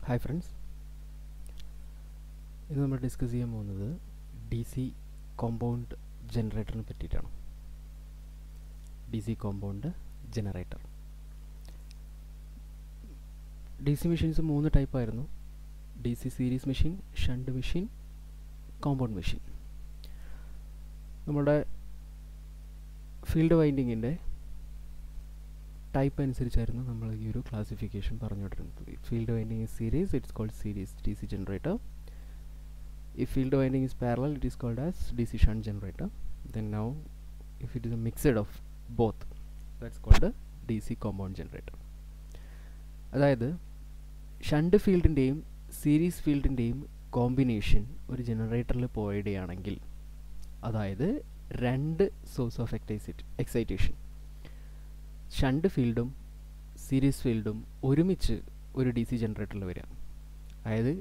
Hi friends, ഇന്ന് നമ്മൾ discuss ചെയ്യാൻ പോകുന്നത് ഡി സി കോമ്പൗണ്ട് ജനറേറ്ററിനെ പറ്റിയിട്ടാണ്. D C compound generator. D C machines 3 ടൈപ്പായിരുന്നു: D C series machine, shunt machine, compound machine. നമ്മുടെ ഫീൽഡ് വൈൻഡിങ്ങിൻ്റെ ടൈപ്പ് അനുസരിച്ചായിരുന്നു നമ്മൾ ഈ ഒരു ക്ലാസിഫിക്കേഷൻ പറഞ്ഞുകൊണ്ടിരുന്നത്. Field winding is series, it's called series DC generator. If field winding is parallel, it is called as DC shunt generator. Then now if it is a mixed of both, that's called a DC compound generator. അതായത് shunt ഫീൽഡിൻ്റെയും series ഫീൽഡിൻ്റെയും combination ഒരു ജനറേറ്ററിൽ provide ചെയ്യുകയാണെങ്കിൽ, അതായത് 2 source of excitation, shunt ഫീൽഡും series ഫീൽഡും ഒരുമിച്ച് ഒരു D C ജനറേറ്ററിൽ വരിക, അതായത്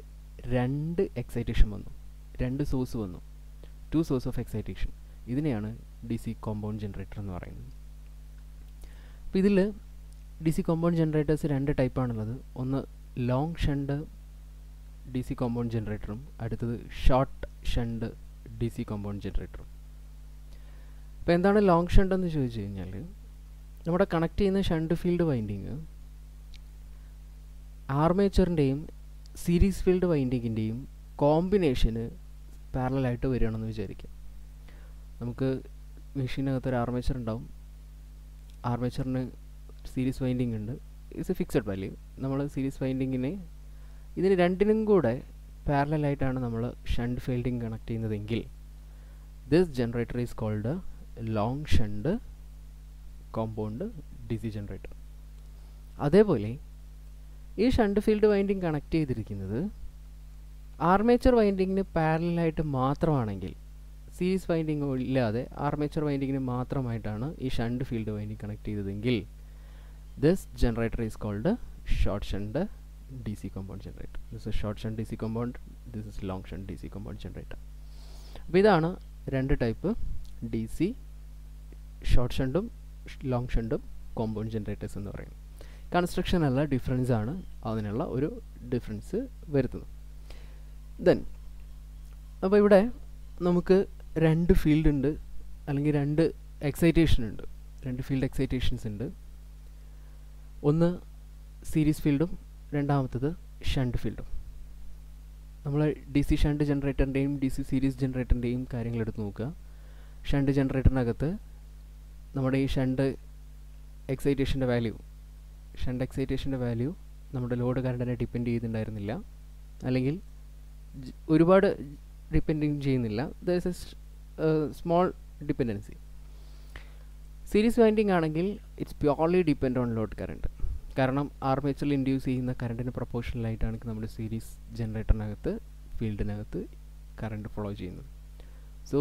2 എക്സൈറ്റേഷൻ വന്നു, 2 സോഴ്സ് വന്നു, 2 സോഴ്സ് ഓഫ് എക്സൈറ്റേഷൻ. ഇതിനെയാണ് ഡി സി കോമ്പൗണ്ട് ജനറേറ്റർ എന്ന് പറയുന്നത്. അപ്പോൾ ഇതിൽ ഡി സി കോമ്പൗണ്ട് ജനറേറ്റേഴ്സ് 2 ടൈപ്പാണുള്ളത്. ഒന്ന് long shunt D C compound ജനറേറ്ററും അടുത്തത് short shunt D C compound ജനറേറ്ററും. അപ്പോൾ എന്താണ് ലോങ് ഷണ്ട് എന്ന് ചോദിച്ചു കഴിഞ്ഞാൽ, നമ്മുടെ കണക്ട് ചെയ്യുന്ന ഷണ്ട് ഫീൽഡ് വൈൻഡിങ് ആർമേച്ചറിൻ്റെയും സീരീസ് ഫീൽഡ് വൈൻഡിങ്ങിൻ്റെയും കോമ്പിനേഷന് പാരലായിട്ട് വരികയാണെന്ന് വിചാരിക്കുക. നമുക്ക് മെഷീനകത്തൊരു ആർമേച്ചർ ഉണ്ടാവും, ആർമേച്ചറിന് സീരീസ് വൈൻഡിങ് ഉണ്ട്, ഇറ്റ്സ് എ ഫിക്സഡ് വാല്യൂ. നമ്മൾ സീരീസ് വൈൻഡിങ്ങിനെ ഇതിന് രണ്ടിനും കൂടെ പാരലായിട്ടാണ് നമ്മൾ ഷണ്ട് ഫീൽഡിങ് കണക്ട് ചെയ്യുന്നതെങ്കിൽ, this generator is called long shunt compound D C generator. അതേപോലെ ഈ ഷണ്ട് ഫീൽഡ് വൈൻഡിങ് കണക്ട് ചെയ്തിരിക്കുന്നത് ആർമേച്ചർ വൈൻഡിങ്ങിന് പാരലായിട്ട് മാത്രമാണെങ്കിൽ, സീരീസ് വൈൻഡിങ് ഇല്ലാതെ ആർമേച്ചർ വൈൻഡിങ്ങിന് മാത്രമായിട്ടാണ് ഈ ഷണ്ട് ഫീൽഡ് വൈൻഡിങ് കണക്ട് ചെയ്തതെങ്കിൽ, this generator is called short shunt D C compound generator. This is short shunt D C compound, this is long shunt D C compound generator. അപ്പോൾ ഇതാണ് 2 type D C short ഷണ്ടും long ഷണ്ടും compound generators എന്ന് പറയുന്നത്. കൺസ്ട്രക്ഷനുള്ള difference ആണ് അതിനുള്ള ഒരു difference വരുത്തുന്നത്. ദെൻ അപ്പോൾ ഇവിടെ നമുക്ക് 2 ഫീൽഡ് ഉണ്ട്, അല്ലെങ്കിൽ 2 എക്സൈറ്റേഷൻ ഉണ്ട്, 2 ഫീൽഡ് എക്സൈറ്റേഷൻസ് ഉണ്ട്. ഒന്ന് സീരീസ് ഫീൽഡും രണ്ടാമത്തത് ഷണ്ട് ഫീൽഡും. നമ്മൾ ഡി സി ഷണ്ട് ജനറേറ്ററിൻ്റെയും ഡി സി സീരീസ് ജനറേറ്ററിൻ്റെയും കാര്യങ്ങൾ എടുത്ത് നോക്കുക. ഷണ്ട് ജനറേറ്ററിനകത്ത് നമ്മുടെ ഈ ഷണ്ട് എക്സൈറ്റേഷൻ്റെ വാല്യൂ നമ്മുടെ ലോഡ് കറണ്ടിനെ ഡിപ്പെൻഡ് ചെയ്തിട്ടുണ്ടായിരുന്നില്ല, അല്ലെങ്കിൽ ഒരുപാട് ഡിപ്പെൻഡിങ് ചെയ്യുന്നില്ല. There is a small dependency. Series winding ആണെങ്കിൽ it's purely depend on load current. കാരണം ആർമേച്ചറിൽ ഇൻഡ്യൂസ് ചെയ്യുന്ന കറണ്ടിന് പ്രൊപ്പോർഷണലായിട്ടാണ് നമ്മുടെ സീരീസ് ജനറേറ്ററിനകത്ത് ഫീൽഡിനകത്ത് കറണ്ട് ഫ്ലോ ചെയ്യുന്നത്. സോ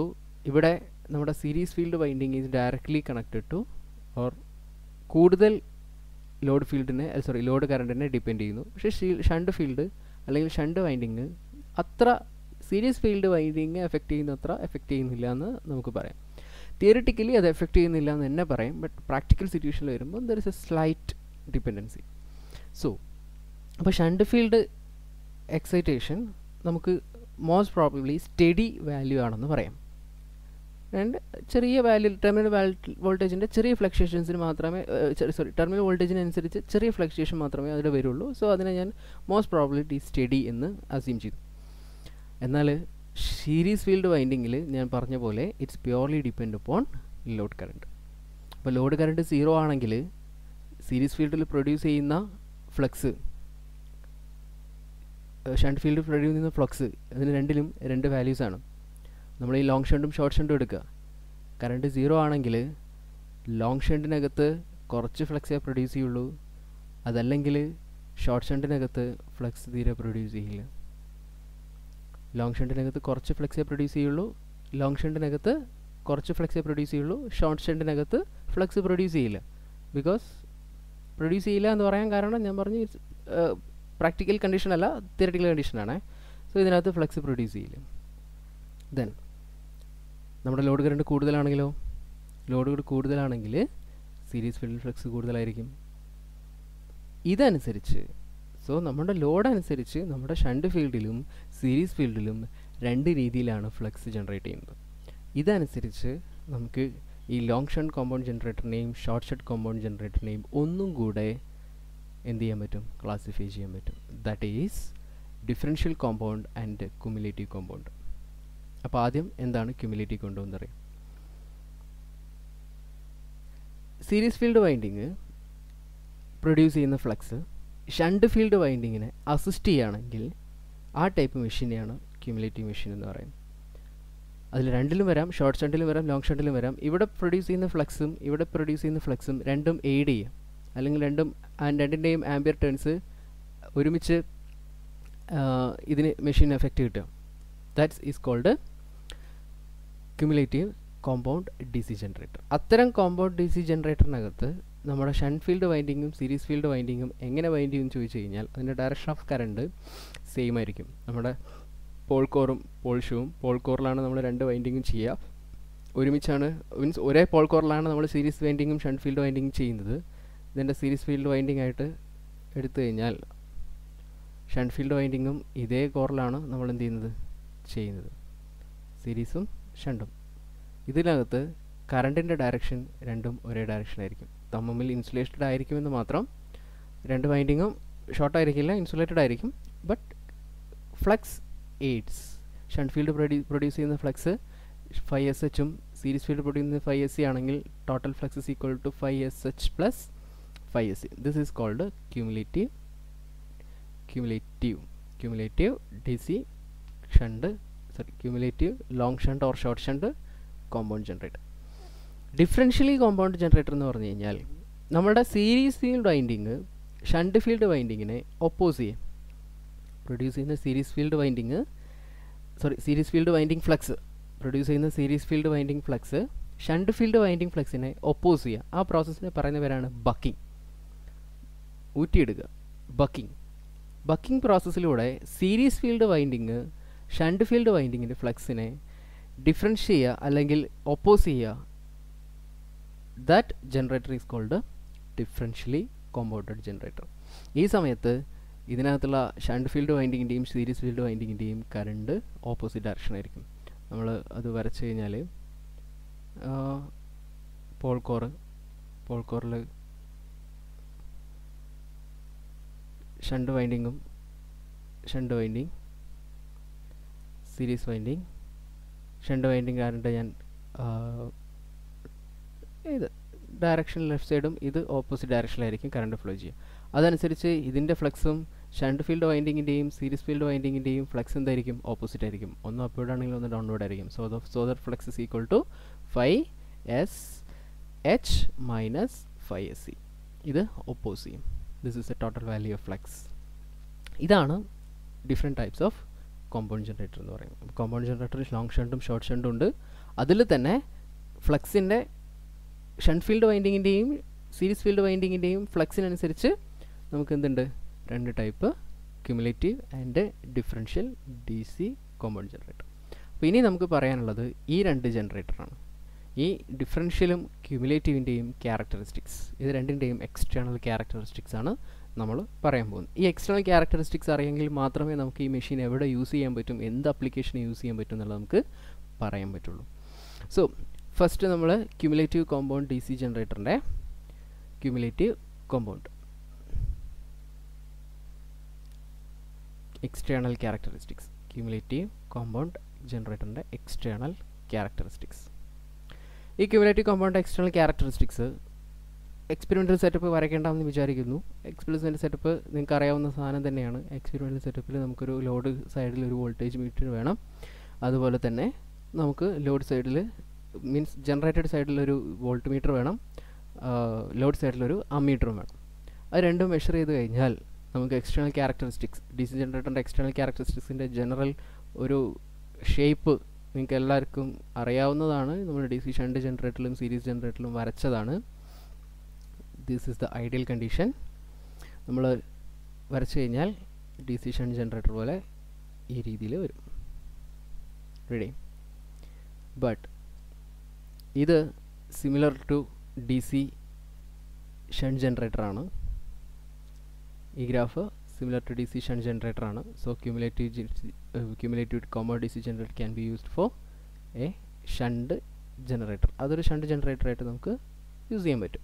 ഇവിടെ നമ്മുടെ series field winding is directly connected to or കൂടുതൽ ലോഡ് കറണ്ടിനെ ഡിപ്പെൻഡ് ചെയ്യുന്നു. പക്ഷേ ഷണ്ട് ഫീൽഡ് അല്ലെങ്കിൽ ഷണ്ട് വൈൻഡിങ് അത്ര സീരീസ് ഫീൽഡ് വൈൻഡിങ് എഫക്റ്റ് ചെയ്യുന്നില്ല എന്ന് നമുക്ക് പറയാം. തിയറിറ്റിക്കലി അത് എഫക്റ്റ് ചെയ്യുന്നില്ല എന്ന് തന്നെ പറയും, ബട്ട് പ്രാക്ടിക്കൽ സിറ്റുവേഷനിൽ വരുമ്പോൾ there is a slight dependency. So അപ്പോൾ ഷണ്ട് ഫീൽഡ് എക്സൈറ്റേഷൻ നമുക്ക് മോസ്റ്റ് പ്രോബബ്ലി സ്റ്റഡി വാല്യൂ ആണെന്ന് പറയാം. ആൻഡ് ചെറിയ വാല്യൂ ടെർമിനൽ വോൾട്ടേജിൻ്റെ ചെറിയ ഫ്ലക്ച്വേഷൻസിന് മാത്രമേ ടെർമിനൽ വോൾട്ടേജിനനുസരിച്ച് ചെറിയ ഫ്ലക്ച്വേഷൻ മാത്രമേ അതിൽ വരുള്ളൂ. സോ അതിനെ ഞാൻ മോസ്റ്റ് പ്രോബബിലിറ്റി സ്റ്റഡി എന്ന് അസ്യൂം ചെയ്തു. എന്നാൽ സീരീസ് ഫീൽഡ് വൈൻഡിങ്ങിൽ ഞാൻ പറഞ്ഞ പോലെ it's purely depend upon load current. അപ്പോൾ ലോഡ് കറണ്ട് 0 ആണെങ്കിൽ സീരീസ് ഫീൽഡിൽ പ്രൊഡ്യൂസ് ചെയ്യുന്ന ഫ്ലക്സ്, ഷണ്ട് ഫീൽഡിൽ പ്രൊഡ്യൂസ് ചെയ്യുന്ന ഫ്ലക്സ്, അതിന് രണ്ടിലും 2 വാല്യൂസാണ്. നമ്മൾ ഈ ലോങ് ഷണ്ടും ഷോർട്ട് ഷണ്ടും എടുക്കുക. കറണ്ട് 0 ആണെങ്കിൽ ലോങ് ഷണ്ടിനകത്ത് കുറച്ച് ഫ്ലക്സേ പ്രൊഡ്യൂസ് ചെയ്യുള്ളൂ, അതല്ലെങ്കിൽ ഷോർട്ട് ഷണ്ടിനകത്ത് ഫ്ലക്സ് തീരെ പ്രൊഡ്യൂസ് ചെയ്യില്ല. ലോങ് ഷണ്ടിനകത്ത് കുറച്ച് ഫ്ലക്സേ പ്രൊഡ്യൂസ് ചെയ്യുള്ളൂ, ഷോർട്ട് ഷണ്ടിനകത്ത് ഫ്ലക്സ് പ്രൊഡ്യൂസ് ചെയ്യില്ല. ബിക്കോസ് പ്രൊഡ്യൂസ് ചെയ്യില്ല എന്ന് പറയാൻ കാരണം ഞാൻ പറഞ്ഞു പ്രാക്ടിക്കൽ കണ്ടീഷൻ അല്ല, തിയററ്റിക്കൽ കണ്ടീഷനാണ്. സോ ഇതിനകത്ത് ഫ്ലക്സ് പ്രൊഡ്യൂസ് ചെയ്യില്ല. ദെൻ നമ്മുടെ ലോഡ് കറണ്ട് കൂടുതലാണെങ്കിൽ സീരീസ് ഫീൽഡ് ഫ്ലക്സ് കൂടുതലായിരിക്കും. ഇതനുസരിച്ച് സോ നമ്മുടെ ലോഡ് അനുസരിച്ച് നമ്മുടെ ഷണ്ട് ഫീൽഡിലും സീരീസ് ഫീൽഡിലും രണ്ട് രീതിയിലാണ് ഫ്ലക്സ് ജനറേറ്റ് ചെയ്യുന്നത്. ഇതനുസരിച്ച് നമുക്ക് ഈ ലോങ് ഷണ്ട് കോമ്പൗണ്ട് ജനറേറ്ററിനെയും ഷോർട്ട് ഷണ്ട് കോമ്പൗണ്ട് ജനറേറ്ററിനെയും ഒന്നും കൂടെ എന്ത് ചെയ്യാൻ പറ്റും, ക്ലാസിഫൈ ചെയ്യാൻ പറ്റും. That is differential compound and cumulative compound. അപ്പോൾ ആദ്യം എന്താണ് ക്യുമുലേറ്റീവ് കോമ്പൗണ്ട് എന്നറിയാം. സീരീസ് ഫീൽഡ് വൈൻഡിങ് പ്രൊഡ്യൂസ് ചെയ്യുന്ന ഫ്ലക്സ് ഷണ്ട് ഫീൽഡ് വൈൻഡിങ്ങിനെ അസിസ്റ്റ് ചെയ്യുകയാണെങ്കിൽ ആ ടൈപ്പ് മെഷീനെയാണ് ക്യുമുലേറ്റീവ് മെഷീൻ എന്ന് പറയുന്നത്. അതിൽ രണ്ടിലും വരാം, ഷോർട്ട് ഷണ്ടിലും വരാം, ലോങ് ഷണ്ടിലും വരാം. ഇവിടെ പ്രൊഡ്യൂസ് ചെയ്യുന്ന ഫ്ലക്സും ഇവിടെ പ്രൊഡ്യൂസ് ചെയ്യുന്ന ഫ്ലക്സും രണ്ടും എയ്ഡ് ചെയ്യാം, അല്ലെങ്കിൽ രണ്ടിൻ്റെയും ആംബിയർ ടേൺസ് ഒരുമിച്ച് ഇതിന് മെഷീൻ എഫക്റ്റ് കിട്ടുക. That's is called cumulative compound D C generator. അത്തരം കോമ്പൗണ്ട് ഡി സി ജനറേറ്ററിനകത്ത് നമ്മുടെ ഷണ്ട് ഫീൽഡ് വൈൻഡിങ്ങും സീരീസ് ഫീൽഡ് വൈൻഡിങ്ങും എങ്ങനെ വൈൻഡ് ചെയ്യുമെന്ന് ചോദിച്ചു കഴിഞ്ഞാൽ അതിൻ്റെ ഡയറക്ഷൻ ഓഫ് കറണ്ട് സെയിം ആയിരിക്കും. നമ്മുടെ പോൾ കോറും പോൾ ഷൂവും, പോൾ കോറിലാണ് നമ്മൾ രണ്ട് വൈൻഡിങ്ങും ചെയ്യുക, ഒരുമിച്ചാണ്, മീൻസ് ഒരേ പോൾ കോറിലാണ് നമ്മൾ സീരീസ് വൈൻഡിങ്ങും ഷണ്ട് ഫീൽഡ് വൈൻഡിങ്ങും ചെയ്യുന്നത്. ഇതിൻ്റെ സീരീസ് ഫീൽഡ് വൈൻഡിങ് ആയിട്ട് എടുത്തു കഴിഞ്ഞാൽ ഷണ്ട് ഫീൽഡ് വൈൻഡിങ്ങും ഇതേ കോറിലാണ് നമ്മൾ എന്ത് ചെയ്യുന്നത്, സീരീസും ഷണ്ടും. ഇതിനകത്ത് കറണ്ടിൻ്റെ ഡയറക്ഷൻ രണ്ടും ഒരേ ഡയറക്ഷനായിരിക്കും. തമ്മിൽ ഇൻസുലേറ്റഡ് ആയിരിക്കുമെന്ന് മാത്രം. രണ്ട് വൈൻഡിങ്ങും ഷോർട്ട് ആയിരിക്കില്ല, ഇൻസുലേറ്റഡ് ആയിരിക്കും. But flux aids. Shunt field produce ചെയ്യുന്ന flux 5SH series field produce ചെയ്യുന്ന 5SC ആണെങ്കിൽ total flux is equal to 5SH plus 5SC. This is called cumulative DC shunt, cumulative long shunt or short shunt compound generator. Differentially compound generator എന്ന് പറഞ്ഞു കഴിഞ്ഞാൽ നമ്മുടെ series field winding shunt field വൈൻഡിങ്ങിനെ oppose ചെയ്യും. Produce ചെയ്യുന്ന series field winding flux produce ചെയ്യുന്ന series field winding flux shunt field winding ഫ്ലക്സിനെ oppose ചെയ്യുക. ആ പ്രോസസ്സിനെ പറയുന്ന പേരാണ് ബക്കിംഗ്, ഊറ്റിയെടുക്കുക, ബക്കിംഗ് പ്രോസസ്സിലൂടെ series field winding shunt field വൈൻഡിങ്ങിൻ്റെ ഫ്ലക്സിനെ ഡിഫറൻഷ്യേറ്റ് ചെയ്യുക അല്ലെങ്കിൽ ഒപ്പോസ് ചെയ്യുക. That generator is called differentially compounded generator. ഈ സമയത്ത് ഇതിനകത്തുള്ള ഷണ്ട് ഫീൽഡ് വൈൻഡിങ്ങിൻ്റെയും സീരീസ് ഫീൽഡ് വൈൻഡിങ്ങിൻ്റെയും കറണ്ട് ഓപ്പോസിറ്റ് ഡയറക്ഷൻ ആയിരിക്കും. നമ്മൾ അത് വരച്ച് കഴിഞ്ഞാൽ പോൾ കോറിൽ shunt winding, series winding, shunt winding current ഞാൻ ഇത് ഡയറക്ഷൻ ലെഫ്റ്റ് സൈഡും ഇത് ഓപ്പോസിറ്റ് ഡയറക്ഷനിലായിരിക്കും കറണ്ട് ഫ്ലോ ചെയ്യുക. അതനുസരിച്ച് ഇതിൻ്റെ ഫ്ലക്സും ഷണ്ട് ഫീൽഡ് വൈൻഡിങ്ങിൻ്റെയും സീരീസ് ഫീൽഡ് വൈൻഡിങ്ങിൻ്റെയും ഫ്ലക്സ് എന്തായിരിക്കും, ഓപ്പോസിറ്റ് ആയിരിക്കും. ഒന്ന് അപ്വേർഡ് ആണെങ്കിൽ ഒന്ന് ഡൗൺവേർഡ് ആയിരിക്കും. So that flux is equal to 5SH minus 5SC. ഇത് ഒപ്പോസ് ചെയ്യും. This is a total value of flux. ഇതാണ് different types of compound generator എന്ന് പറയുന്നത്. കോമ്പൗണ്ട് ജനറേറ്ററിൽ ലോങ് ഷണ്ടും ഷോർട്ട് ഷണ്ടും ഉണ്ട്. അതിൽ തന്നെ ഫ്ലക്സിൻ്റെ ഷണ്ട് ഫീൽഡ് വൈൻഡിങ്ങിൻ്റെയും സീരീസ് ഫീൽഡ് വൈൻഡിങ്ങിൻ്റെയും ഫ്ലക്സിനനുസരിച്ച് നമുക്ക് എന്തുണ്ട്, രണ്ട് type, cumulative and differential DC compound generator. അപ്പോൾ ഇനി നമുക്ക് പറയാനുള്ളത് ഈ രണ്ട് ജനറേറ്ററാണ്. ഈ ഡിഫറൻഷ്യലും ക്യുമുലേറ്റീവിൻ്റെയും ക്യാരക്ടറിസ്റ്റിക്സ്, ഇത് രണ്ടിൻ്റെയും എക്സ്റ്റേണൽ ക്യാരക്ടറിസ്റ്റിക്സ് ആണ് നമ്മൾ പറയാൻ പോകുന്നത്. ഈ എക്സ്റ്റേണൽ ക്യാരക്ടറിസ്റ്റിക്സ് അറിയെങ്കിൽ മാത്രമേ നമുക്ക് ഈ മെഷീൻ എവിടെ യൂസ് ചെയ്യാൻ പറ്റും, എന്ത് അപ്ലിക്കേഷൻ യൂസ് ചെയ്യാൻ പറ്റും എന്നുള്ളത് നമുക്ക് പറയാൻ പറ്റുള്ളൂ. സോ ഫസ്റ്റ് നമ്മൾ ക്യുമുലേറ്റീവ് കോമ്പൗണ്ട് DC ജനറേറ്ററിൻ്റെ cumulative compound external characteristics, cumulative compound ജനറേറ്ററിൻ്റെ എക്സ്റ്റേണൽ ക്യാരക്ടറിസ്റ്റിക്സ്. ഈ cumulative compound external characteristics experimental setup വരയ്ക്കേണ്ടെന്ന് വിചാരിക്കുന്നു. എക്സ്പെരിമെൻ്റൽ സെറ്റപ്പ് നിങ്ങൾക്ക് അറിയാവുന്ന സാധനം തന്നെയാണ്. എക്സ്പെരിമെൻ്റൽ സെറ്റപ്പിൽ നമുക്കൊരു ലോഡ് സൈഡിൽ ഒരു വോൾട്ടേജ് മീറ്റർ വേണം. അതുപോലെ തന്നെ നമുക്ക് ലോഡ് സൈഡിൽ മീൻസ് ജനറേറ്റഡ് സൈഡിലൊരു വോൾട്ട് മീറ്റർ വേണം, ലോഡ് സൈഡിലൊരു അമ്മീറ്ററും വേണം. അത് രണ്ടും മെഷർ ചെയ്ത് കഴിഞ്ഞാൽ നമുക്ക് എക്സ്റ്റേണൽ ക്യാരക്ടറിസ്റ്റിക്സ്, DC ജനറേറ്ററിൻ്റെ എക്സ്റ്റേണൽ ക്യാരക്ടറിസ്റ്റിക്സിൻ്റെ ജനറൽ ഒരു ഷേപ്പ് നിങ്ങൾക്ക് എല്ലാവർക്കും അറിയാവുന്നതാണ്. നമ്മൾ DC ഷണ്ട് ജനറേറ്ററിലും സീരീസ് ജനറേറ്ററിലും വരച്ചതാണ്. This is the ideal condition. നമ്മൾ വരച്ചു കഴിഞ്ഞാൽ DC ഷണ്ട് ജനറേറ്റർ പോലെ ഈ രീതിയിൽ വരും. റെഡി? ബട്ട് ഇത് സിമിലർ ടു DC ഷണ്ട് ജനറേറ്ററാണ്. ഈ graph similar to DC shunt generator ആണ്. സോ cumulative compound DC generator can be used for a shunt generator. അതൊരു ഷണ്ട് ജനറേറ്റർ ആയിട്ട് നമുക്ക് യൂസ് ചെയ്യാൻ പറ്റും.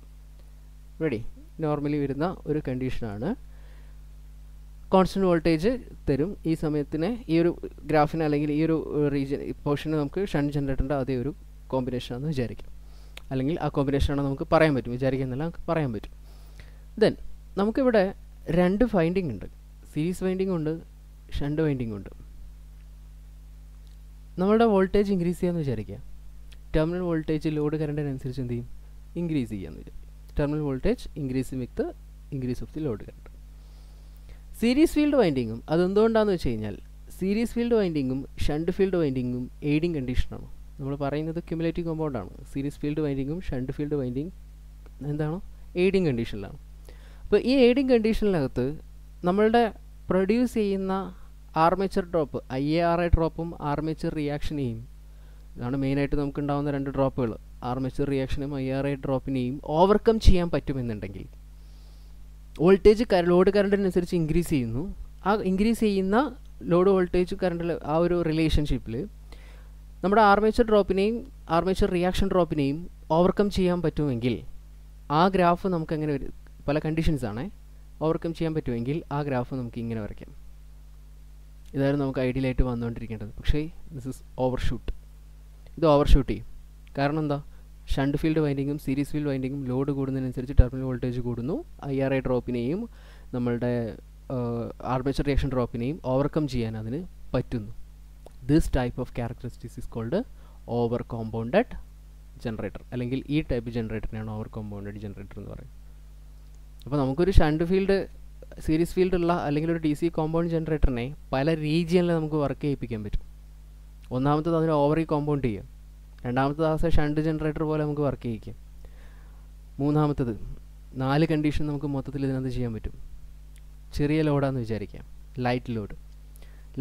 റെഡി? നോർമലി വരുന്ന ഒരു കണ്ടീഷനാണ്. കോൺസ്റ്റൻറ്റ് വോൾട്ടേജ് തരും ഈ സമയത്തിന്, ഈ ഒരു ഗ്രാഫിന് അല്ലെങ്കിൽ ഈ ഒരു റീജിയൻ പോർഷന് നമുക്ക് ഷണ്ട് ജനറേറ്ററിൻ്റെ അതേ ഒരു കോമ്പിനേഷനാണെന്ന് വിചാരിക്കാം. അല്ലെങ്കിൽ ആ കോമ്പിനേഷനാണെന്ന് നമുക്ക് പറയാൻ പറ്റും, വിചാരിക്കാൻ എന്നല്ല നമുക്ക് പറയാൻ പറ്റും. ദെൻ നമുക്കിവിടെ രണ്ട് വൈൻഡിങ് ഉണ്ട്. സീരീസ് വൈൻഡിങ് ഉണ്ട്, ഷണ്ട് വൈൻഡിങ് ഉണ്ട്. നമ്മളുടെ വോൾട്ടേജ് ഇൻക്രീസ് ചെയ്യാമെന്ന് വിചാരിക്കുക. ടെർമിനൽ വോൾട്ടേജ് ലോഡ് കറണ്ടിനനുസരിച്ച് എന്ത് ചെയ്യും? ഇൻക്രീസ് ചെയ്യാമെന്ന് വിചാരിക്കും. Terminal voltage increase with increase of the load current. Series field വൈൻഡിങ്ങും അതെന്തുകൊണ്ടാണെന്ന് വെച്ച് കഴിഞ്ഞാൽ സീരീസ് ഫീൽഡ് വൈൻഡിങ്ങും ഷണ്ട് ഫീൽഡ് വൈൻഡിങ്ങും എയ്ഡിങ് കണ്ടീഷനാണ്. നമ്മൾ പറയുന്നത് ക്യുമുലേറ്റീവ് കോമ്പൗണ്ടാണ്. സീരീസ് ഫീൽഡ് വൈൻഡിങ്ങും ഷണ്ട് ഫീൽഡ് വൈൻഡിങ് എന്താണോ എയ്ഡിങ് കണ്ടീഷനിലാണ്. അപ്പോൾ ഈ എയ്ഡിങ് കണ്ടീഷനിനകത്ത് നമ്മളുടെ പ്രൊഡ്യൂസ് ചെയ്യുന്ന ആർമേച്ചർ ഡ്രോപ്പ്, IARA ഡ്രോപ്പും ആർമേച്ചർ റിയാക്ഷനെയും, ഇതാണ് മെയിനായിട്ട് നമുക്കുണ്ടാകുന്ന രണ്ട് ഡ്രോപ്പുകൾ. ആർമേച്ചർ റിയാക്ഷനും IARA ഡ്രോപ്പിനെയും ഓവർകം ചെയ്യാൻ പറ്റുമെന്നുണ്ടെങ്കിൽ വോൾട്ടേജ് ലോഡ് കറണ്ടിനനുസരിച്ച് ഇൻക്രീസ് ചെയ്യുന്നു. ആ ഇൻക്രീസ് ചെയ്യുന്ന ലോഡ് വോൾട്ടേജ് കറണ്ടിൽ ആ ഒരു റിലേഷൻഷിപ്പിൽ നമ്മുടെ ആർമേച്ചർ ഡ്രോപ്പിനെയും ആർമേച്ചർ റിയാക്ഷൻ ഡ്രോപ്പിനെയും ഓവർകം ചെയ്യാൻ പറ്റുമെങ്കിൽ ആ ഗ്രാഫ് നമുക്ക് എങ്ങനെ വരും? പല കണ്ടീഷൻസാണ്. ഓവർകം ചെയ്യാൻ പറ്റുമെങ്കിൽ ആ ഗ്രാഫ് നമുക്ക് ഇങ്ങനെ വരയ്ക്കാം. ഇതായിരുന്നു നമുക്ക് ഐഡിയലായിട്ട് വന്നുകൊണ്ടിരിക്കേണ്ടത്. പക്ഷേ ദിസ് ഇസ് ഓവർഷൂട്ട്. ഇത് ഓവർഷൂട്ട് ചെയ്യും. കാരണം എന്താ? ഷണ്ട് ഫീൽഡ് വൈൻഡിങ്ങും സീരീസ് ഫീൽഡ് വൈൻഡിങ്ങും ലോഡ് കൂടുന്നതിനനുസരിച്ച് ടെർമിനൽ വോൾട്ടേജ് കൂടുന്നു. IARA ഡ്രോപ്പിനെയും നമ്മളുടെ ആർമേച്ചർ റിയാക്ഷൻ ഡ്രോപ്പിനെയും ഓവർകം ചെയ്യാൻ അതിന് പറ്റുന്നു. This type of characteristics is called over compounded generator. അല്ലെങ്കിൽ ഈ ടൈപ്പ് ജനറേറ്ററിനാണ് ഓവർ കോമ്പൗണ്ടഡ് ജനറേറ്റർ എന്ന് പറയുന്നത്. അപ്പോൾ നമുക്കൊരു ഷണ്ട് ഫീൽഡ് സീരീസ് ഫീൽഡ് ഉള്ള അല്ലെങ്കിൽ ഒരു DC കോമ്പൗണ്ട് ജനറേറ്ററിനെ പല റീജിയനിൽ നമുക്ക് വർക്ക് ചെയ്യിപ്പിക്കാൻ പറ്റും. ഒന്നാമത്തത് അതിന് ഓവറി കോമ്പൗണ്ട് ചെയ്യാം. രണ്ടാമത്തത് ആസ് എ ഷണ്ട് ജനറേറ്റർ പോലെ നമുക്ക് വർക്ക് ചെയ്യിക്കാം. മൂന്നാമത്തത് 4 കണ്ടീഷൻ നമുക്ക് മൊത്തത്തിൽ ഇതിനകത്ത് ചെയ്യാൻ പറ്റും. ചെറിയ ലോഡാണെന്ന് വിചാരിക്കാം, ലൈറ്റ് ലോഡ്.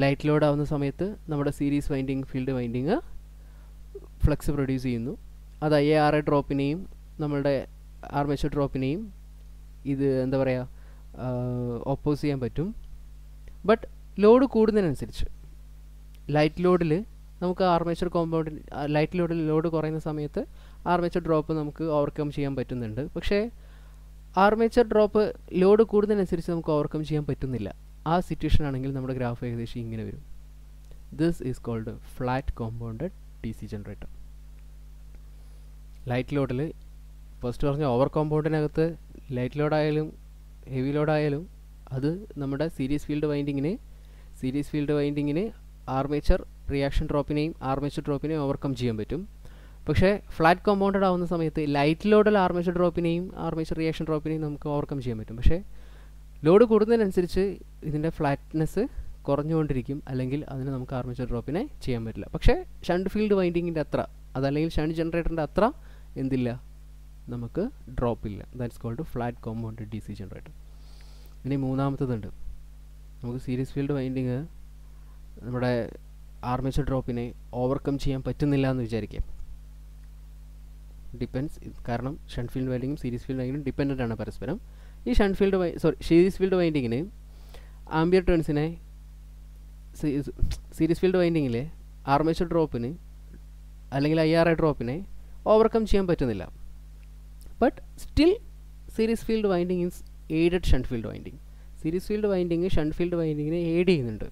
ലൈറ്റ് ലോഡ് ആവുന്ന സമയത്ത് നമ്മുടെ series winding field winding flux produce ചെയ്യുന്നു. അത് IARA ഡ്രോപ്പിനെയും നമ്മളുടെ ആർമേച്ചർ ഡ്രോപ്പിനെയും ഇത് എന്താ പറയുക ഓപ്പോസ് ചെയ്യാൻ പറ്റും. ബട്ട് ലോഡ് കൂടുന്നതിനനുസരിച്ച് ലൈറ്റ് ലോഡിൽ നമുക്ക് ആർമേച്ചർ കോമ്പൗണ്ടിൽ ലൈറ്റ് ലോഡിൽ ലോഡ് കുറയുന്ന സമയത്ത് ആർമേച്ചർ ഡ്രോപ്പ് നമുക്ക് ഓവർകം ചെയ്യാൻ പറ്റുന്നുണ്ട്. പക്ഷേ ആർമേച്ചർ ഡ്രോപ്പ് ലോഡ് കൂടുന്നതിനനുസരിച്ച് നമുക്ക് ഓവർകം ചെയ്യാൻ പറ്റുന്നില്ല. ആ സിറ്റുവേഷൻ ആണെങ്കിൽ നമ്മുടെ ഗ്രാഫ് ഏകദേശം ഇങ്ങനെ വരും. This is called flat compounded DC generator. Light ലോഡിൽ ഫസ്റ്റ് പറഞ്ഞ ഓവർ കോമ്പൗണ്ടിനകത്ത് ലൈറ്റ് ലോഡായാലും ഹെവി ലോഡായാലും അത് നമ്മുടെ സീരീസ് ഫീൽഡ് വൈൻഡിങ്ങിന് ആർമേച്ചർ റിയാക്ഷൻ ഡ്രോപ്പിനെയും ആർമേച്ചർ ഡ്രോപ്പിനെയും ഓവർകം ചെയ്യാൻ പറ്റും. പക്ഷേ ഫ്ലാറ്റ് കോമ്പൗണ്ടഡ് ആവുന്ന സമയത്ത് ലൈറ്റ് ലോഡിൽ ആർമേച്ചർ ഡ്രോപ്പിനെയും ആർമേച്ചർ റിയാക്ഷൻ ഡ്രോപ്പിനെയും നമുക്ക് ഓവർകം ചെയ്യാൻ പറ്റും. പക്ഷേ ലോഡ് കൂടുന്നതിനനുസരിച്ച് ഇതിൻ്റെ ഫ്ലാറ്റ്നെസ് കുറഞ്ഞുകൊണ്ടിരിക്കും, അല്ലെങ്കിൽ അതിന് നമുക്ക് ആർമേച്ചർ ഡ്രോപ്പിനെ ചെയ്യാൻ പറ്റില്ല. പക്ഷേ ഷണ്ട് ഫീൽഡ് വൈൻഡിങ്ങിൻ്റെ അത്ര, അതല്ലെങ്കിൽ ഷണ്ട് ജനറേറ്ററിൻ്റെ അത്ര എന്തില്ല, നമുക്ക് ഡ്രോപ്പില്ല. That's called flat compounded DC generator. ഇനി മൂന്നാമത്തതുണ്ട്. നമുക്ക് സീരീസ് ഫീൽഡ് വൈൻഡിങ് നമ്മുടെ ആർമേച്ചർ ഡ്രോപ്പിനെ ഓവർകം ചെയ്യാൻ പറ്റുന്നില്ല എന്ന് വിചാരിക്കാം. ഡിപ്പെൻസ്, കാരണം ഷണ്ട് ഫീൽഡ് വൈൻഡിങ്ങും സീരീസ് ഫീൽഡ് വൈൻഡിങ്ങും ഡിപ്പെൻഡൻ്റ് ആണ് പരസ്പരം. ഈ സീരീസ് ഫീൽഡ് വൈൻഡിങ്ങിന് ആംബിയർ ടേൺസിനെ സീരീസ് ഫീൽഡ് വൈൻഡിങ്ങിലെ ആർമേച്ചർ ഡ്രോപ്പിന് അല്ലെങ്കിൽ IARA ഡ്രോപ്പിനെ ഓവർകം ചെയ്യാൻ പറ്റുന്നില്ല. But still series field winding is aided shunt field winding. Series field winding shunt field വൈൻഡിങ്ങിനെ എയ്ഡ് ചെയ്യുന്നുണ്ട്.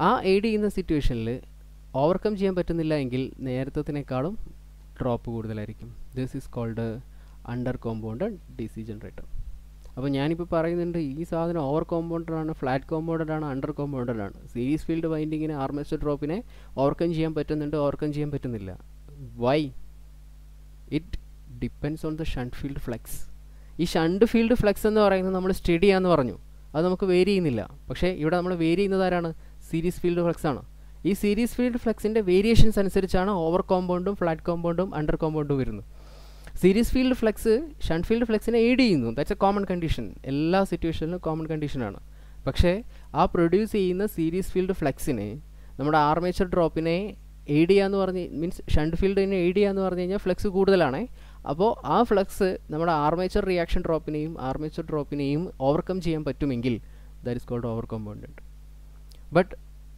ആ എയ്ഡ് ചെയ്യുന്ന സിറ്റുവേഷനിൽ ഓവർകം ചെയ്യാൻ പറ്റുന്നില്ല എങ്കിൽ നേരത്തേക്കാളും ഡ്രോപ്പ് കൂടുതലായിരിക്കും. This is called under compounded DC generator. അപ്പോൾ ഞാനിപ്പോൾ പറയുന്നുണ്ട് ഈ സാധനം ഓവർ കോമ്പൗണ്ടഡ് ആണ്, ഫ്ലാറ്റ് കോമ്പൗണ്ടഡ് ആണ്, അണ്ടർ കോമ്പൗണ്ടഡ് ആണ്. സീരീസ് ഫീൽഡ് വൈൻഡിങ്ങിന് ആർമേച്ചർ ഡ്രോപ്പിനെ ഓവർകം ചെയ്യാൻ പറ്റുന്നുണ്ട്, ഓവർകം ചെയ്യാൻ പറ്റുന്നില്ല. Why? It depends on the shunt field flux. ഈ ഷണ്ട് ഫീൽഡ് ഫ്ലക്സ് എന്ന് പറയുന്നത് നമ്മൾ സ്റ്റഡി ചെയ്യാമെന്ന് പറഞ്ഞു, അത് നമുക്ക് വേരി ചെയ്യുന്നില്ല. പക്ഷേ ഇവിടെ നമ്മൾ വേരി ചെയ്യുന്നത് ആരാണ്? സീരീസ് ഫീൽഡ് ഫ്ലക്സ് ആണ്. ഈ സീരീസ് ഫീൽഡ് ഫ്ലക്സിൻ്റെ വേരിയേഷൻസ് അനുസരിച്ചാണ് ഓവർ കോമ്പൗണ്ടും ഫ്ലാറ്റ് കോമ്പൗണ്ടും അണ്ടർ കോമ്പൗണ്ടും വരുന്നത്. Series field flux shunt field ഫ്ലക്സിനെ എയ്ഡ് ചെയ്യുന്നു. That's a common condition. എല്ലാ സിറ്റുവേഷനിലും കോമൺ കണ്ടീഷനാണ്. പക്ഷേ ആ പ്രൊഡ്യൂസ് ചെയ്യുന്ന സീരീസ് ഫീൽഡ് ഫ്ലക്സിനെ നമ്മുടെ ആർമേച്ചർ ഡ്രോപ്പിനെ എയ്ഡ് ചെയ്യാന്ന് പറഞ്ഞ് മീൻസ് ഷണ്ട് ഫീൽഡിനെ എയ്ഡ് ചെയ്യാന്ന് പറഞ്ഞു കഴിഞ്ഞാൽ ഫ്ലക്സ് കൂടുതലാണ്. അപ്പോൾ ആ ഫ്ലക്സ് നമ്മുടെ ആർമേച്ചർ റിയാക്ഷൻ ഡ്രോപ്പിനെയും ആർമേച്ചർ ഡ്രോപ്പിനെയും ഓവർകം ചെയ്യാൻ പറ്റുമെങ്കിൽ that is called over compounded. But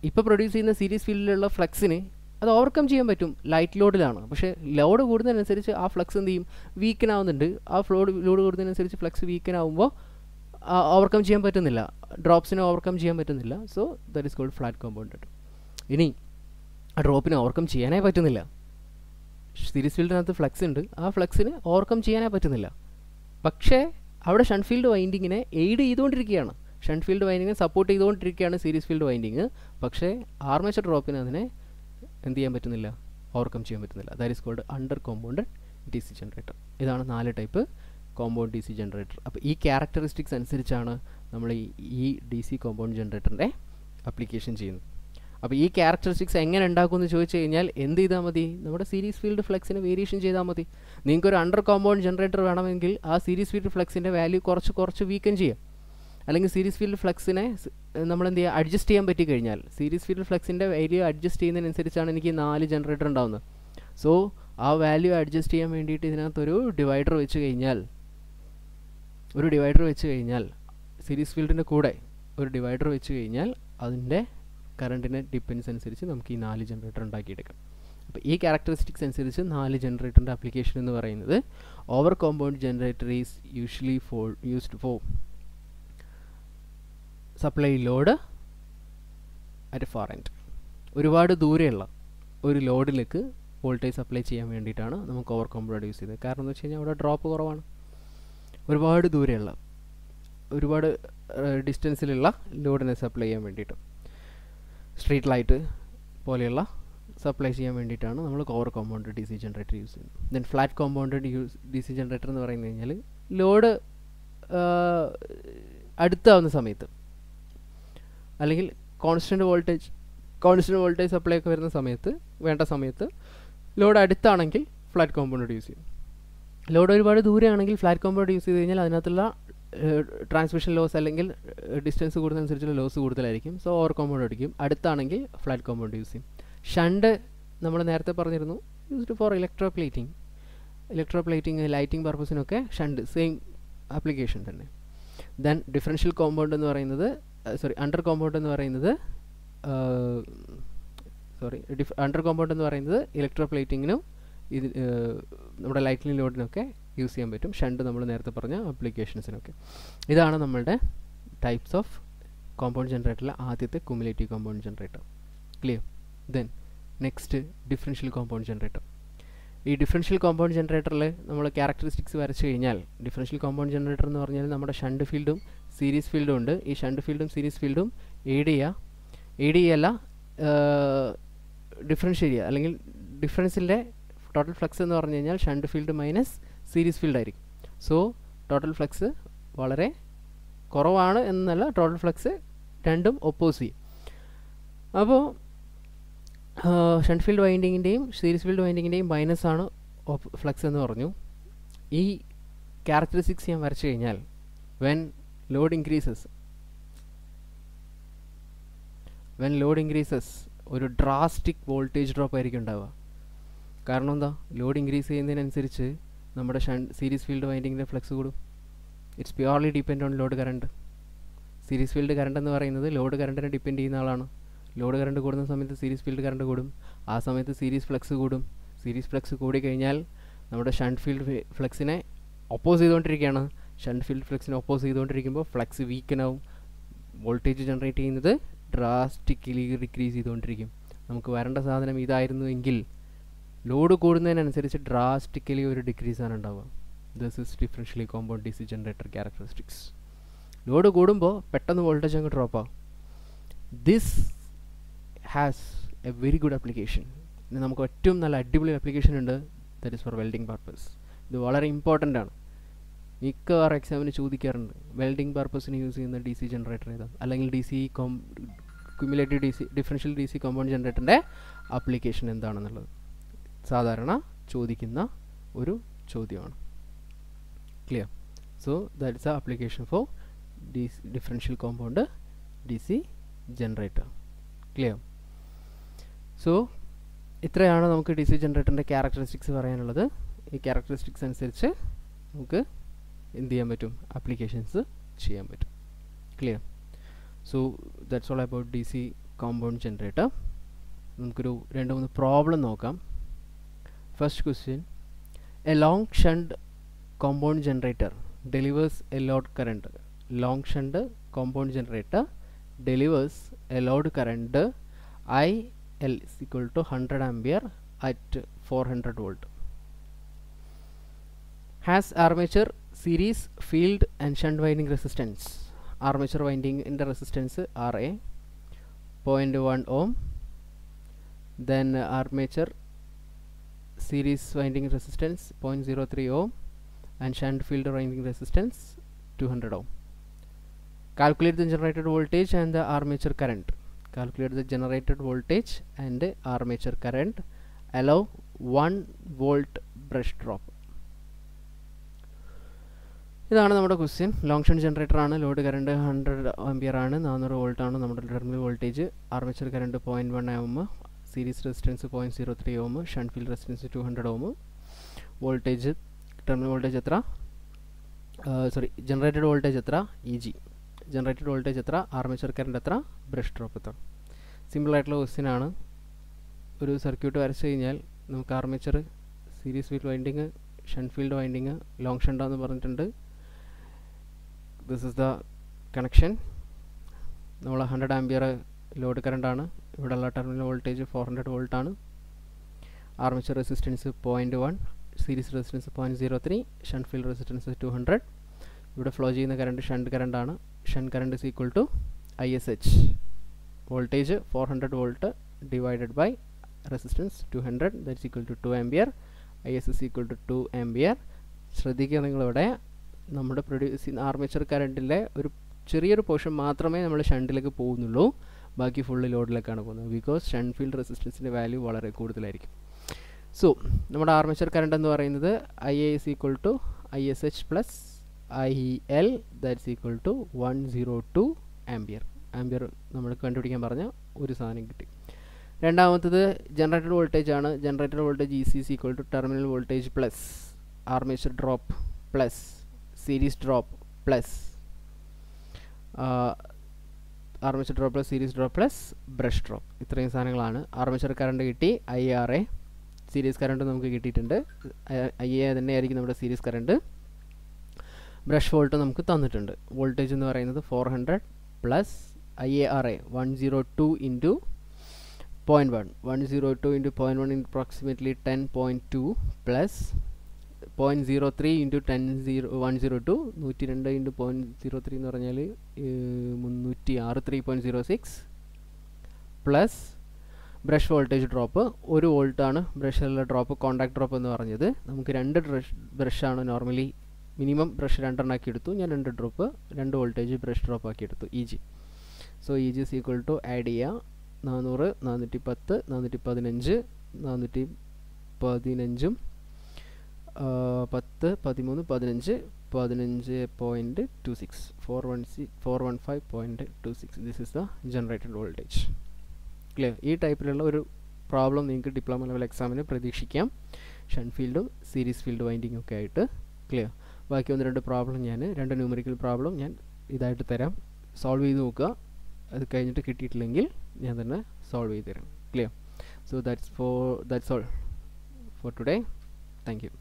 ഇപ്പോൾ പ്രൊഡ്യൂസ് ചെയ്യുന്ന സീരീസ് ഫീൽഡിലുള്ള ഫ്ലക്സിന് അത് ഓവർകം ചെയ്യാൻ പറ്റും ലൈറ്റ് ലോഡിലാണ്. പക്ഷേ ലോഡ് കൂടുന്നതിനനുസരിച്ച് ആ ഫ്ലക്സ് എന്ത് ചെയ്യും, വീക്കനാവുന്നുണ്ട്. ആ ലോഡ് കൂടുന്നതിനനുസരിച്ച് ഫ്ലക്സ് വീക്കനാവുമ്പോൾ ഓവർകം ചെയ്യാൻ പറ്റുന്നില്ല, ഡ്രോപ്സിനെ ഓവർകം ചെയ്യാൻ പറ്റുന്നില്ല. So that is called flat compounded. ഇനി ആ ഡ്രോപ്പിനെ ഓവർകം ചെയ്യാനേ പറ്റുന്നില്ല. സീരീസ് ഫീൽഡിനകത്ത് ഫ്ലക്സ് ഉണ്ട്, ആ ഫ്ലക്സിന് ഓവർകം ചെയ്യാനേ പറ്റുന്നില്ല. പക്ഷേ അവിടെ ഷണ്ട് ഫീൽഡ് വൈൻഡിങ്ങിനെ എയ്ഡ് ചെയ്തുകൊണ്ടിരിക്കുകയാണ്, ഷണ്ട് ഫീൽഡ് വൈൻഡിങ്ങിനെ സപ്പോർട്ട് ചെയ്തുകൊണ്ടിരിക്കുകയാണ് സീരീസ് ഫീൽഡ് വൈൻഡിങ്. പക്ഷേ ആർമേച്ചർ ഡ്രോപ്പിന് അതിനെ എന്ത് ചെയ്യാൻ പറ്റുന്നില്ല, ഓവർകം ചെയ്യാൻ പറ്റുന്നില്ല. That is called under compounded D C generator. ഇതാണ് 4 type compound D C generator. അപ്പോൾ ഈ ക്യാരക്ടറിസ്റ്റിക്സ് അനുസരിച്ചാണ് നമ്മൾ ഈ ഡി സി കോമ്പൗണ്ട് ജനറേറ്ററിൻ്റെ അപ്ലിക്കേഷൻ ചെയ്യുന്നത്. അപ്പോൾ ഈ ക്യാരക്ടറിസ്റ്റിക്സ് എങ്ങനെ ഉണ്ടാക്കുമെന്ന് ചോദിച്ചു കഴിഞ്ഞാൽ എന്ത് ചെയ്താൽ മതി, നമ്മുടെ സീരീസ് ഫീൽഡ് ഫ്ലക്സിന് വേരിയേഷൻ ചെയ്താൽ മതി. നിങ്ങൾക്കൊരു അണ്ടർ കോമ്പൗണ്ട് ജനറേറ്റർ വേണമെങ്കിൽ ആ സീരീസ് ഫീൽഡ് ഫ്ലക്സിൻ്റെ വാല്യൂ കുറച്ച് വീക്കൻ ചെയ്യാം. അല്ലെങ്കിൽ സീരീസ് ഫീൽഡ് ഫ്ലക്സിനെ നമ്മൾ എന്ത് ചെയ്യുക, അഡ്ജസ്റ്റ് ചെയ്യാൻ പറ്റി കഴിഞ്ഞാൽ സീരീസ് ഫീൽഡ് ഫ്ലക്സിൻ്റെ വാല്യൂ അഡ്ജസ്റ്റ് ചെയ്യുന്നതിനനുസരിച്ചാണ് എനിക്ക് 4 ജനറേറ്റർ ഉണ്ടാകുന്നത്. സോ ആ വാല്യൂ അഡ്ജസ്റ്റ് ചെയ്യാൻ വേണ്ടിയിട്ട് ഇതിനകത്തൊരു ഡിവൈഡർ വെച്ച് കഴിഞ്ഞാൽ സീരീസ് ഫീൽഡിൻ്റെ കൂടെ ഒരു ഡിവൈഡർ വെച്ച് കഴിഞ്ഞാൽ അതിൻ്റെ കറണ്ടിൻ്റെ ഡിപ്പെൻസ് അനുസരിച്ച് നമുക്ക് ഈ 4 ജനറേറ്റർ ഉണ്ടാക്കിയെടുക്കാം. അപ്പോൾ ഈ ക്യാരക്ടറിസ്റ്റിക്സ് അനുസരിച്ച് 4 ജനറേറ്ററിൻ്റെ ആപ്ലിക്കേഷൻ എന്ന് പറയുന്നത് over compound generator is usually used for supply load at far end. ഒരുപാട് ദൂരെയുള്ള ഒരു ലോഡിലേക്ക് വോൾട്ടേജ് സപ്ലൈ ചെയ്യാൻ വേണ്ടിയിട്ടാണ് നമുക്ക് ഓവർ കോമ്പൗണ്ട് യൂസ് ചെയ്തത്. കാരണം എന്ന് വെച്ച് കഴിഞ്ഞാൽ അവിടെ ഡ്രോപ്പ് കുറവാണ്. ഒരുപാട് ദൂരെയുള്ള ഒരുപാട് ഡിസ്റ്റൻസിലുള്ള ലോഡിനെ സപ്ലൈ ചെയ്യാൻ വേണ്ടിയിട്ട്, സ്ട്രീറ്റ് ലൈറ്റ് പോലെയുള്ള സപ്ലൈ ചെയ്യാൻ വേണ്ടിയിട്ടാണ് നമ്മൾ over compounded D C generator use ചെയ്യുന്നത്. Then flat compounded D C generator എന്ന് പറയുന്നത് കഴിഞ്ഞാൽ ലോഡ് അടുത്താവുന്ന സമയത്ത് അല്ലെങ്കിൽ കോൺസ്റ്റൻറ്റ് വോൾട്ടേജ് സപ്ലൈ ഒക്കെ വരുന്ന സമയത്ത്, വേണ്ട സമയത്ത് ലോഡ് അടുത്താണെങ്കിൽ ഫ്ലാറ്റ് കോമ്പൗണ്ടഡ് യൂസ് ചെയ്യും. ലോഡ് ഒരുപാട് ദൂരെയാണെങ്കിൽ ഫ്ലാറ്റ് കോമ്പൗണ്ട് യൂസ് ചെയ്ത് കഴിഞ്ഞാൽ അതിനകത്തുള്ള ട്രാൻസ്മിഷൻ ലോസ് അല്ലെങ്കിൽ ഡിസ്റ്റൻസ് കൂടുന്നതനുസരിച്ചുള്ള ലോസ് കൂടുതലായിരിക്കും. സോ ഓവർ കോമ്പൗണ്ട് അടിക്കും. അടുത്താണെങ്കിൽ ഫ്ലാറ്റ് കോമ്പൗണ്ട് യൂസ് ചെയ്യും. ഷണ്ട് നമ്മൾ നേരത്തെ പറഞ്ഞിരുന്നു, യൂസ്ഡ് ഫോർ ഇലക്ട്രോപ്ലേറ്റിംഗ് ലൈറ്റിംഗ് പർപ്പസിനൊക്കെ ഷണ്ട് സെയിം ആപ്ലിക്കേഷൻ തന്നെ. ദെൻ ഡിഫറൻഷ്യൽ കോമ്പൗണ്ട് എന്ന് പറയുന്നത് അണ്ടർ കോമ്പൗണ്ട് എന്ന് പറയുന്നത് ഇലക്ട്രോപ്ലേറ്റിങ്ങിനും ഇത് നമ്മുടെ ലൈറ്റിംഗ് ലോഡിനൊക്കെ യൂസ് ചെയ്യാൻ പറ്റും. ഷണ്ട് നമ്മൾ നേരത്തെ പറഞ്ഞ ആപ്ലിക്കേഷൻസിനൊക്കെ. ഇതാണ് നമ്മളുടെ ടൈപ്സ് ഓഫ് കോമ്പൗണ്ട് ജനറേറ്ററിലെ ആദ്യത്തെ cumulative compound generator. Clear? Then next differential compound generator. ഈ ഡിഫറൻഷ്യൽ കോമ്പൗണ്ട് ജനറേറ്ററിൽ നമ്മൾ ക്യാരക്ടറിസ്റ്റിക്സ് വരച്ചു കഴിഞ്ഞാൽ, ഡിഫറൻഷ്യൽ കോമ്പൗണ്ട് ജനറേറ്റർ എന്ന് പറഞ്ഞാൽ നമ്മുടെ ഷണ്ട് ഫീൽഡും സീരീസ് ഫീൽഡും ഉണ്ട്. ഈ ഷണ്ട് ഫീൽഡും സീരീസ് ഫീൽഡും എയ്ഡ് ചെയ്യല്ല ഡിഫറൻഷ്യേറ്റ് ചെയ്യുക. അല്ലെങ്കിൽ ഡിഫറൻസിൻ്റെ ടോട്ടൽ ഫ്ലക്സ് എന്ന് പറഞ്ഞു കഴിഞ്ഞാൽ shunt field minus series field ആയിരിക്കും. സോ ടോട്ടൽ ഫ്ലക്സ് വളരെ കുറവാണ് എന്നല്ല, ടോട്ടൽ ഫ്ലക്സ് രണ്ടും ഒപ്പോസ് ചെയ്യും. അപ്പോൾ ഷണ്ട് ഫീൽഡ് വൈൻഡിങ്ങിൻ്റെയും സീരീസ് ഫീൽഡ് വൈൻഡിങ്ങിൻ്റെയും മൈനസ് ആണ് ഫ്ലക്സ് എന്ന് പറഞ്ഞു. ഈ ക്യാരക്ടറിസ്റ്റിക്സ് ഞാൻ വരച്ചു കഴിഞ്ഞാൽ വെൻ ലോഡ് ഇൻക്രീസസ് ഒരു ഡ്രാസ്റ്റിക് വോൾട്ടേജ് ഡ്രോപ്പ് ആയിരിക്കും ഉണ്ടാവുക. കാരണം എന്താ, ലോഡ് ഇൻക്രീസ് ചെയ്യുന്നതിനനുസരിച്ച് നമ്മുടെ സീരീസ് ഫീൽഡ് വൈൻഡിങ്ങിൻ്റെ ഫ്ലക്സ് കൂടും. It's purely depend on load current. Series field current എന്ന് പറയുന്നത് ലോഡ് കറണ്ടിനെ ഡിപ്പെൻഡ് ചെയ്യുന്ന ആളാണ്. ലോഡ് കറണ്ട് കൂടുന്ന സമയത്ത് സീരീസ് ഫീൽഡ് കറണ്ട് കൂടും. ആ സമയത്ത് സീരീസ് ഫ്ലക്സ് കൂടും. സീരീസ് ഫ്ലക്സ് കൂടിക്കഴിഞ്ഞാൽ നമ്മുടെ ഷണ്ട് ഫീൽഡ് ഫ്ലക്സിനെ ഒപ്പോസ് ചെയ്തുകൊണ്ടിരിക്കുകയാണ്. ഷണ്ട് ഫീൽഡ് ഫ്ലക്സിനെ ഒപ്പോസ് ചെയ്തുകൊണ്ടിരിക്കുമ്പോൾ ഫ്ലക്സ് വീക്കനാവും. വോൾട്ടേജ് ജനറേറ്റ് ചെയ്യുന്നത് ഡ്രാസ്റ്റിക്കലി ഡിക്രീസ് ചെയ്തുകൊണ്ടിരിക്കും. നമുക്ക് വരേണ്ട സാധനം ഇതായിരുന്നു എങ്കിൽ ലോഡ് കൂടുന്നതിനനുസരിച്ച് ഡ്രാസ്റ്റിക്കലി ഒരു ഡിക്രീസാണ് ഉണ്ടാവുക. This is differentially compound D C generator characteristics. Load കൂടുമ്പോൾ പെട്ടെന്ന് വോൾട്ടേജ് അങ്ങ് ഡ്രോപ്പ് ആവും. This has a very good application. ഇനി നമുക്ക് ഏറ്റവും നല്ല അടിപൊളി ആപ്ലിക്കേഷൻ ഉണ്ട്, that is for welding purpose. ഇത് വളരെ ഇമ്പോർട്ടൻ്റ് ആണ്. മിക്കവാറും എക്സാമിന് ചോദിക്കാറുണ്ട്, വെൽഡിംഗ് പർപ്പസിന് യൂസ് ചെയ്യുന്ന ഡി സി ജനറേറ്റർ ഏതാണ്, അല്ലെങ്കിൽ cumulative differential D C compound ജനറേറ്ററിൻ്റെ ആപ്ലിക്കേഷൻ എന്താണെന്നുള്ളത് സാധാരണ ചോദിക്കുന്ന ഒരു ചോദ്യമാണ്. Clear? So that is a application for differential compound D C generator. Clear? So ഇത്രയാണ് നമുക്ക് ഡി സി ജനറേറ്ററിൻ്റെ ക്യാരക്ടറിസ്റ്റിക്സ് പറയാനുള്ളത്. ഈ ക്യാരക്ടറിസ്റ്റിക്സ് അനുസരിച്ച് നമുക്ക് എന്ത് ചെയ്യാൻ പറ്റും, ആപ്ലിക്കേഷൻസ് ചെയ്യാൻ പറ്റും. Clear? So that's all about D C compound generator. നമുക്കൊരു 2-3 പ്രോബ്ലം നോക്കാം. First question, A long shunt compound generator delivers a load current. Long shunt compound generator delivers a load current IL is equal to 100 ampere at 400 volt. Has armature, series, field and shunt winding resistance. Armature winding in the resistance RA 0.1 ohm. Then armature series winding resistance 0.03 ohm and shunt field winding resistance 200 ohm. Calculate the generated voltage and the armature current. Calculate the generated voltage and armature current. Allow 1 volt brush drop. ഇതാണ് നമ്മുടെ question. Long shunt generator ആണ്. Load current 100 ampere ആണ്. 400 volt ആണ് നമ്മുടെ terminal voltage. Armature current 0.1 ohm, series resistance 0.03 ohm, shunt field resistance 200 ohm. Voltage, terminal voltage എത്ര, generated voltage എത്ര, EG. Generated voltage എത്ര, armature current എത്ര, ബ്രഷ് ഡ്രോപ്പ് എത്ര. സിമ്പിളായിട്ടുള്ള ക്വസ്റ്റ്യൻ ആണ്. ഒരു സർക്യൂട്ട് വരച്ച് കഴിഞ്ഞാൽ നമുക്ക് armature, series field winding, shunt field winding, long ഷണ്ടാന്ന് പറഞ്ഞിട്ടുണ്ട്. This is the connection. നമ്മൾ 100 ആംപിയർ ലോഡ് കറണ്ടാണ്. ഇവിടെയുള്ള ടെർമിനൽ വോൾട്ടേജ് 400 വോൾട്ടാണ്. Armature resistance 0.1, series resistance 0.03, shunt field resistance 200. ഇവിടെ ഫ്ലോ ചെയ്യുന്ന കറണ്ട് ഷണ്ട് കറണ്ടാണ്. Shunt current is equal to ISH. Voltage 400 volt divided by resistance 200, that's equal to 2 ampere. IS is equal to 2 ampere. ശ്രദ്ധിക്കുക, നിങ്ങളിവിടെ നമ്മുടെ produce ചെയ്യുന്ന armature കറണ്ടിലെ ഒരു ചെറിയൊരു portion മാത്രമേ നമ്മൾ ഷണ്ടിലേക്ക് പോകുന്നുള്ളൂ. ബാക്കി ഫുള്ള് ലോഡിലേക്കാണ് പോകുന്നത്. ബിക്കോസ് ഷണ്ട് ഫീൽഡ് റെസിസ്റ്റൻസിൻ്റെ വാല്യൂ വളരെ കൂടുതലായിരിക്കും. സോ നമ്മുടെ ആർമേച്ചർ കറണ്ട് എന്ന് പറയുന്നത് IA is equal to ISH plus IL, that's equal to 102 ampere. Ampere നമ്മൾ കണ്ടുപിടിക്കാൻ പറഞ്ഞ ഒരു സാധനം കിട്ടി. രണ്ടാമത്തത് ജനറേറ്റഡ് വോൾട്ടേജ് ആണ്. Generated voltage EC is equal to terminal voltage plus armature drop plus series drop plus armature drop plus series drop plus brush drop. ഇത്രയും സാധനങ്ങളാണ്. ആർമേച്ചർ കറണ്ട് കിട്ടി, IRA. സീരീസ് കറണ്ട് നമുക്ക് കിട്ടിയിട്ടുണ്ട്. IA തന്നെയായിരിക്കും നമ്മുടെ series current. Brush volt നമുക്ക് തന്നിട്ടുണ്ട്. Voltage എന്ന് പറയുന്നത് 400 plus IARA 102 into 0.1. 102 into 0.1 in approximately 10.2 plus 0.03 into 102, 102 into 0.03 എന്ന് പറഞ്ഞാൽ 306, 3.06 പ്ലസ് ബ്രഷ് വോൾട്ടേജ് ഡ്രോപ്പ് 1 വോൾട്ടാണ് ബ്രഷിലുള്ള ഡ്രോപ്പ്. കോണ്ടാക്ട് ഡ്രോപ്പ് എന്ന് പറഞ്ഞത് നമുക്ക് 2 ബ്രഷാണ് നോർമലി മിനിമം ബ്രഷ് 2 ആക്കി എടുത്തു. ഞാൻ 2 ഡ്രോപ്പ് 2 വോൾട്ടേജ് ബ്രഷ് ഡ്രോപ്പ് ആക്കി എടുത്തു, EG. So EG is equal to add ചെയ്യുക 400, 410, 415, 415, 10, 13, 15, 15.26, 415.26. This is the generated voltage. Clear? ഈ ടൈപ്പിലുള്ള ഒരു പ്രോബ്ലം നിങ്ങൾക്ക് ഡിപ്ലോമ ലെവൽ എക്സാമിന് പ്രതീക്ഷിക്കാം. ഷണ്ട് ഫീൽഡും സീരീസ് ഫീൽഡ് വൈൻഡിങ്ങും ഒക്കെ ആയിട്ട്. ക്ലിയർ? ബാക്കി 1-2 പ്രോബ്ലം ഞാൻ 2 ന്യൂമറിക്കൽ പ്രോബ്ലം ഞാൻ ഇതായിട്ട് തരാം. സോൾവ് ചെയ്ത് നോക്കുക. അത് കഴിഞ്ഞിട്ട് കിട്ടിയിട്ടില്ലെങ്കിൽ ഞാൻ തന്നെ സോൾവ് ചെയ്ത് തരാം. Clear? So that's all for today. Thank you.